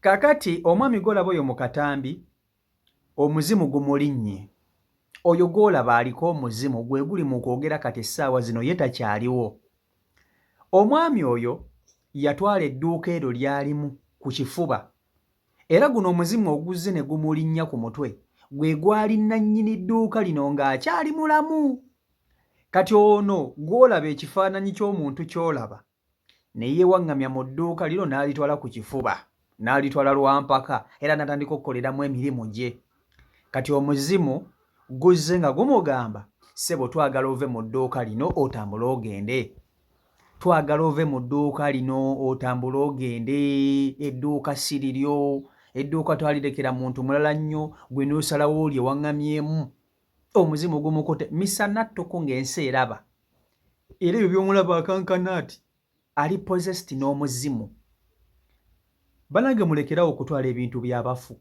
Kakati omwami golaba oyo mu katambi omuzimu gumulinnye. Oyo golaba aliko omuzimu gwe guli mu kwogera kati essaawa zino ye takyaliwo. Omwami oyo yatwala edduuka eryo lyalimu ku kifuba. Era guno omuzimu oguzze ne gumulinnya ku mutwe gwe gwali nannyini dduuka lino ng'akyali mulamu. Kati ono gw'olaba ekifaananyi ky'omuntu ky'olaba ne yeewaŋŋamya mu dduuka lino n'alitwala ku kifuba, n'alitwala lwampaka era n'atandika okukoleramu emirimu gye. Kati omuzimu guzze nga gumugamba, ssebo twagala ove mu dduuka lino otambule ogende. Twagala ove mu dduuka lino otambule ogende, edduuka si liryo, edduuka twalirekera muntu mulala nnyo gwe n'osalawo oli ewaŋŋamyemu. Omuzimu gumukote misana ttoko ng'ensi eraba. Era ebyo by'omulaba akankana ati ali possessed n'omuzimu. Banange mulekerawo okutwala ebintu by'abafu.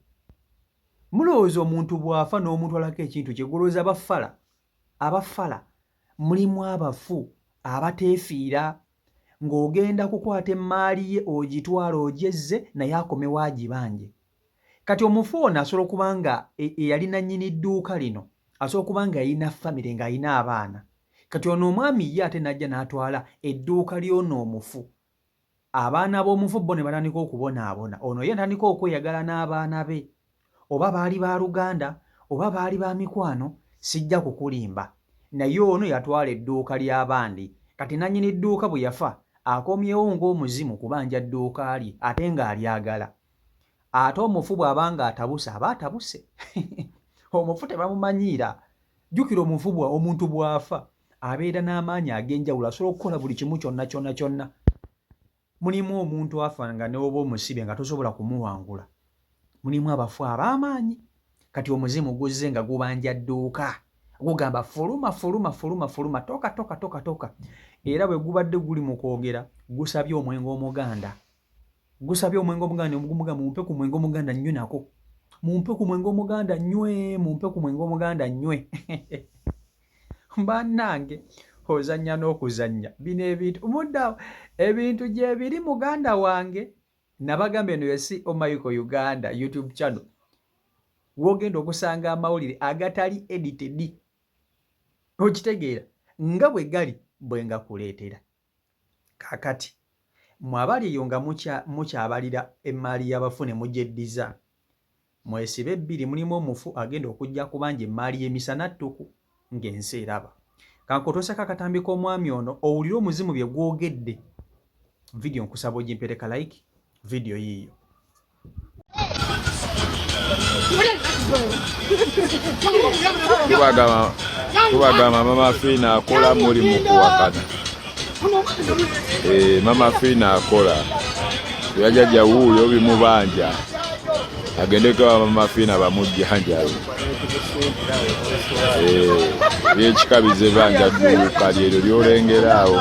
Mulowooza omuntu bw'afa n'omutwalako ekintu kye gulowooza abafala mulimu abafu abateefiira ng'ogenda kukwata emmaali ye ogitwala ogyezze naye akomewo agibanje. Kati omufu ono asobola okuba nga eyali nannyini dduuka lino asobola okuba nga yalina famire ng'ayina abaana. Kati ono omwami ye ate n'ajja n'atwala edduuka ly'ono omufu. Abaana b'omufu bo ne batandika okubonaabona. Ono ye atandika okweyagala n'abaana be. Oba baali ba Luganda oba baali ba mikwano sijja kukulimba. Naye ono yatwala edduuka ly'abandi. Kati nannyini dduuka bwe yafa akomyewo ng'omuzimu kubanja dduuka lye ate ng'alyagala. Ate omufu bw'aba ng'atabuse aba atabuse. Omufu tebamumanyiira. Jjukira omufu omuntu bw'afa abeera n'amaanyi ag'enjawulo, asobola okukola buli kimu kyonna kyonna kyonna. Mulimu omuntu afa nga ne oba omusibe nga tosobola kumuwangula. Mulimu abafu ab'amaanyi. Kati omuzimu guzze nga gubanja dduuka. Gugamba fuluma fuluma fuluma fuluma toka toka toka toka. Era bwe gubadde guli mu kwogera gusabye omwenge omuganda. Gusabye omwenge omuganda omugumuga mumpe ku mwenge omuganda nnyo nako. Mumpe ku mwenge omuganda nnywe, mumpe ku mwenge omuganda nnywe. Bannange ozannya n'okuzannya bino ebintu muddawo ebintu gye biri muganda wange. Nabagamba eno yesi Omayuko Uganda YouTube channel. Wogenda okusanga amawulire agatali edited. Okitegeera nga bwe gali bwe nga kuleetera. Kakati mwabali eyo nga mukyabalira emmaali y'abafu ne mugyeddiza. Mwesibe ebbiri mulimu omufu agenda okujja kubanja emmaali y'emisana ttuku ng'ensi eraba. Kankotoseka akatambi k'omwami ono owulire omuzimu bye gwogedde. Video nkusaba ogimpereka like video yiyo. Tubagamba Mama Fina akola mulimu kuwakana. Mama Fina akola. Yajja wuuyo bimubanja. Agendeka Mama Fina bamujjanjayo. Byekikabize banja dduuka lyeryo ly'olengeraawo.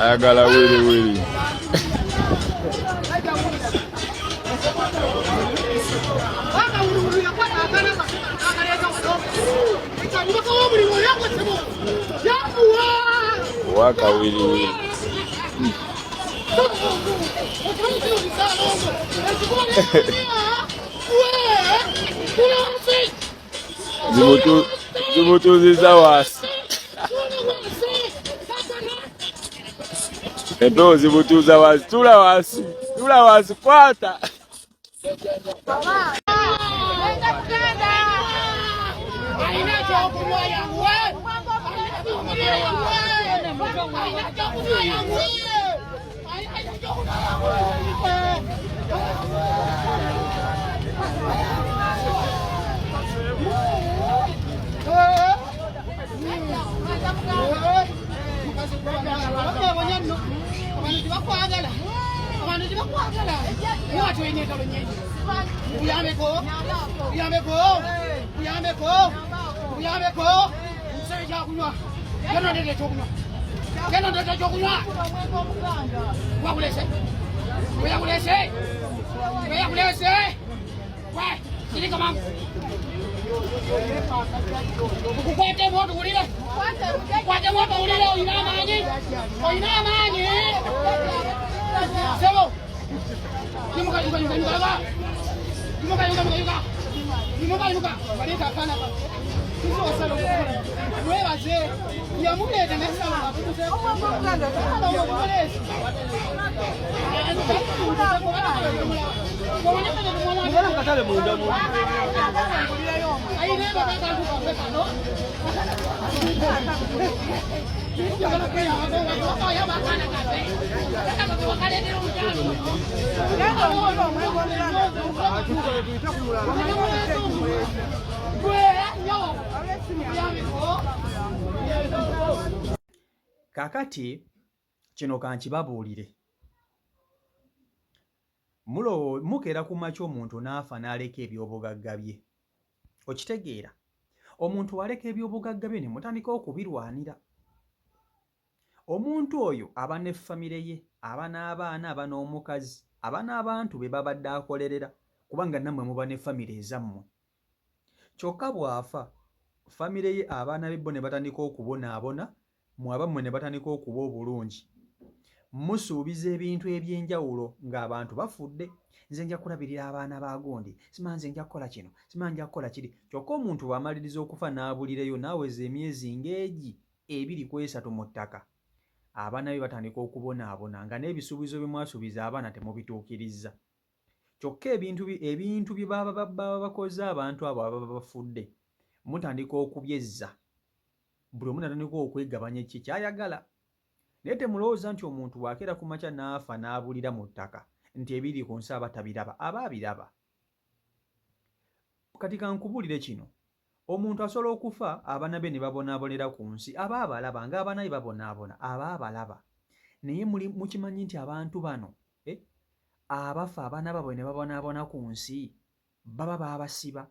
Ayagala wiri wiri. Waka wiri wiri. Zimutuziza wasi. Endo zimutuza wasi. Tula wasi. Tula wasi kwata. Kukwate moto ulile. Kukwate moto ulile oyina amaanyi. Oyina amaanyi. Sebo. Yimuka. Waleta akana ba. Kizo osalo kukola. Mwebaze. Yamuleeta nesala babuze. Katale munda mu. Ayine baba kantu kwa no. Kakati kino kankibabuulire. Mukeera ku makya omuntu n'afa n'aleka ebyobugagga bye. Okitegeera? Omuntu waleka ebyobugagga bye ne mutandika okubirwanira. Omuntu oyo aba ne famire ye, aba n'abaana, aba n'omukazi, aba n'abantu be babadde akolerera, kubanga nammwe muba ne famire ezammwe. Kyokka bw'afa, famire ye abaana be bo ne batandika okubonaabona, mwabammwe ne batandika okuba obulungi. Musuubiza ebintu eby'enjawulo ng'abantu bafudde. Nze nja kulabirira abaana ba gundi, simanyi nze nja kukola kino, simanyi nja kukola kiri. Kyokka omuntu bw'amaliriza okufa n'abulireyo n'aweza emyezi ng'egi 2 ku 3 mu ttaka, abaana be batandika okubonaabona nga n'ebisuubizo bye mwasuubiza abaana temubituukirizza. Kyokka ebintu bye baba bakoze abantu abo ababa bafudde, mutandika okubyezza. Buli omu natandika okwegabanya ki ky'ayagala. Naye temulowooza nti omuntu bw'akeera ku makya n'afa n'abulira mu ttaka nti ebiri ku nsi aba tabiraba, aba abiraba. Kati kankubuulire kino, omuntu asobola okufa abaana be ne babonaabonera ku nsi, aba abalaba ng'abaana be babonaabona, aba abalaba. Naye mukimanyi nti abantu bano abafa abaana baabwe ne babonaabona ku nsi baba baabasiba,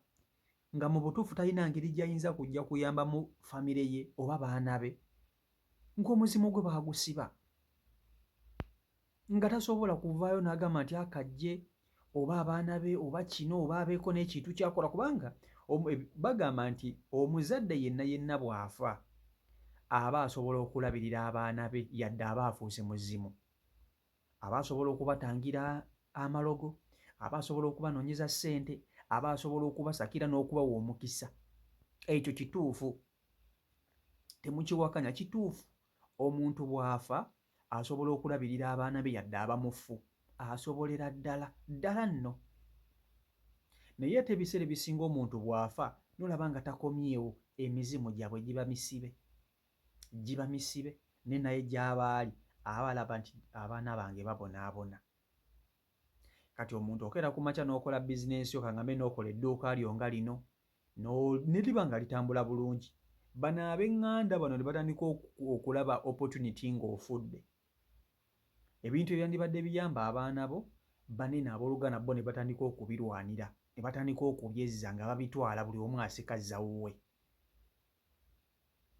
nga mu butuufu talina ngeri gy'ayinza kujja kuyambamu famire ye oba baana be, ng'omuzimu gwe baagusiba, nga tasobola kuvaayo n'agamba nti akajje oba abaana be oba kino oba abeeko n'ekintu kyakola, kubanga bagamba nti omuzadde yenna bw'afa aba asobola okulabirira abaana be yadde aba afuuse muzimu. Aba asobola okubatangira amalogo, aba asobola okubanoonyeza ssente, aba asobola okubasakira n'okubawa omukisa. Ekyo kituufu, temukiwakanya, kituufu. Omuntu bw'afa asobola okulabirira abaana be yadde aba mufu, asobolera ddala nno. Naye ate ebiseera ebisinga omuntu bw'afa nolaba nga takomyewo, emizimu gyabwe giba misibe, ne naye gy'aba ali aba alaba nti abaana bange babonaabona. Kati omuntu okeera ku makya n'okola bizinensi yo, kangambe n'okola edduuka lyo nga lino ne liba nga litambula bulungi, bano ab'eŋŋanda bano ne batandika okulaba opportunity ng'ofudde. Ebintu ebyandibadde biyamba abaana bo, banene abooluganda bo ne batandika okubirwanira, ne batandika okubyezza nga babitwala buli omu asika zawuwe.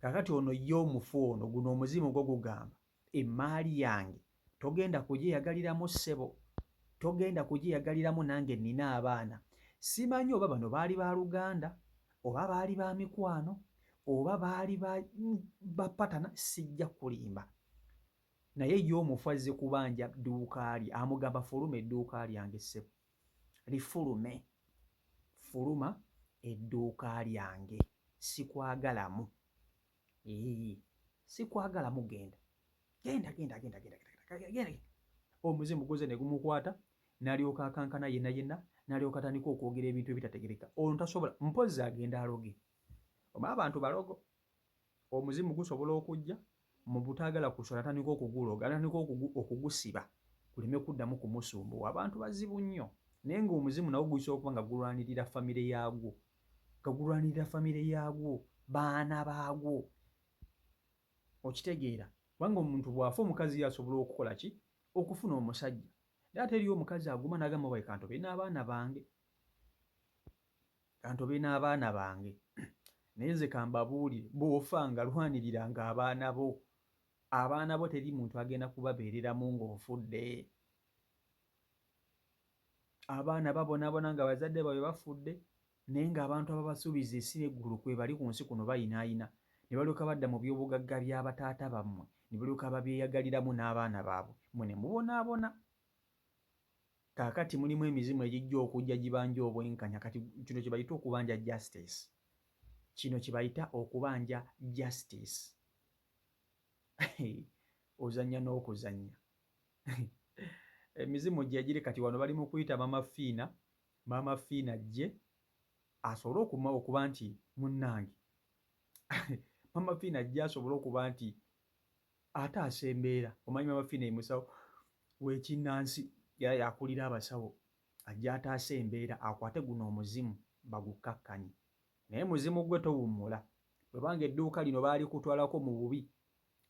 Kakati ono ye omufu ono, guno omuzimu gwo gugamba emmaali yange togenda kugyeyagaliramu ssebo, togenda kugyeyagaliramu nange nnina abaana. Simanyi oba bano baali ba luganda oba baali ba mikwano oba baali bapatana, sijja kulimba. Naye ye omufu azze kubanja dduuka lye, amugamba fuluma edduuka lyange ssebo, lifulume, fuluma edduuka lyange, sikwagalamu. Sikwagalamu, genda. Omuzimu guze ne gumukwata n'alyoka akankana yenna n'alyoka atandika okwogera ebintu ebitategereka. Ono tasobola, mpozzi agenda aloge. Oba abantu balogo, omuzimu gusobola okujja mu butaagala kusola, atandika okuguloga, atandika okugusiba guleme kuddamu kumusumbuwa. Abantu bazibu nnyo, naye ng'omuzimu nawo gusobola okuba nga gulwanirira famire yaagwo, baana baagwo. Okitegeera? Kubanga omuntu bw'afa, omukazi ye asobola okukola ki? Okufuna omusajja. Naye ate eriyo omukazi aguma n'agamba bwe kantobe n'abaana bange. Naye nze kambabuulire, bw'ofa nga lwaniriranga abaana bo. Abaana bo teri muntu agenda kubabeereramu ng'ofudde. Abaana babonaabona nga bazadde baabwe bafudde, naye ng'abantu ababasuubiza ensi n'eggulu kwe bali ku nsi kuno bayinaayina ne balyoka badda mu by'obugagga by'abataata bammwe ne balyoka babyeyagaliramu n'abaana baabwe mmwe ne mubonaabona. Kaakati mulimu emizimu egijja okujja gibanja obwenkanya kati kino kye bayita okubanja justice. Kino kye bayita okubanja justice. Ozannya n'okuzannya. Emizimu gye giri kati wano bali mu kuyita Maama Fiina. Maama Fiina ajje asobole okuba nti munnange Maama Fiina ajje asobole okuba nti ate asembeera. Omanyi Maama Fiina ye musawo w'ekinnansi era yakulira abasawo, ajja ataasa embeera akwate guno omuzimu bagukkakkanye. Naye muzimu gwe towummula. Bwe banga edduuka lino baali kutwalako mu bubi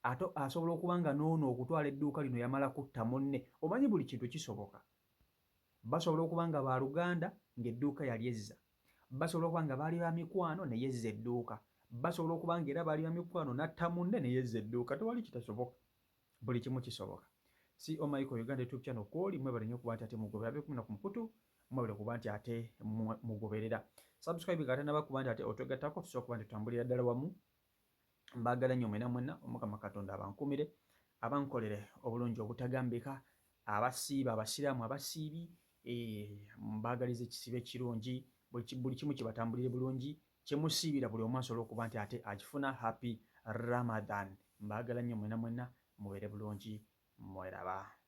ate asobola okuba nga n'ono okutwala edduuka lino yamala kutta munne. Omanyi buli kintu kisoboka. Basobola okuba nga baaluganda ng'edduuka yali ezza. Basobola okuba nga baali ba mikwano ne yezza edduuka. Basobola okuba nga era baali ba mikwano n'atta munne ne yezza edduuka. Tewali kitasoboka. Buli kimu kisoboka. CEO Michael Uganda YouTube channel kwoli mwebale nnyo okuba nti ate mugoberera abe kumina ku mukutu mwebale okuba nti ate mugoberera. Subscribe kata n'abakuba nti ate otwegattako tusobola okuba nti tutambulira ddala wamu. Mbaagala nnyo mwenna Omukama Katonda abankumire abankolere obulungi obutagambika, abasiiba abasiraamu abasiibi mbaagaliza ekisibo ekirungi, buli kimu kibatambulire bulungi, kye musiibira buli omu asobola okuba nti ate agifuna. Happy Ramadan. Mbaagala nnyo mwenna mubeere bulungi. Mweraba.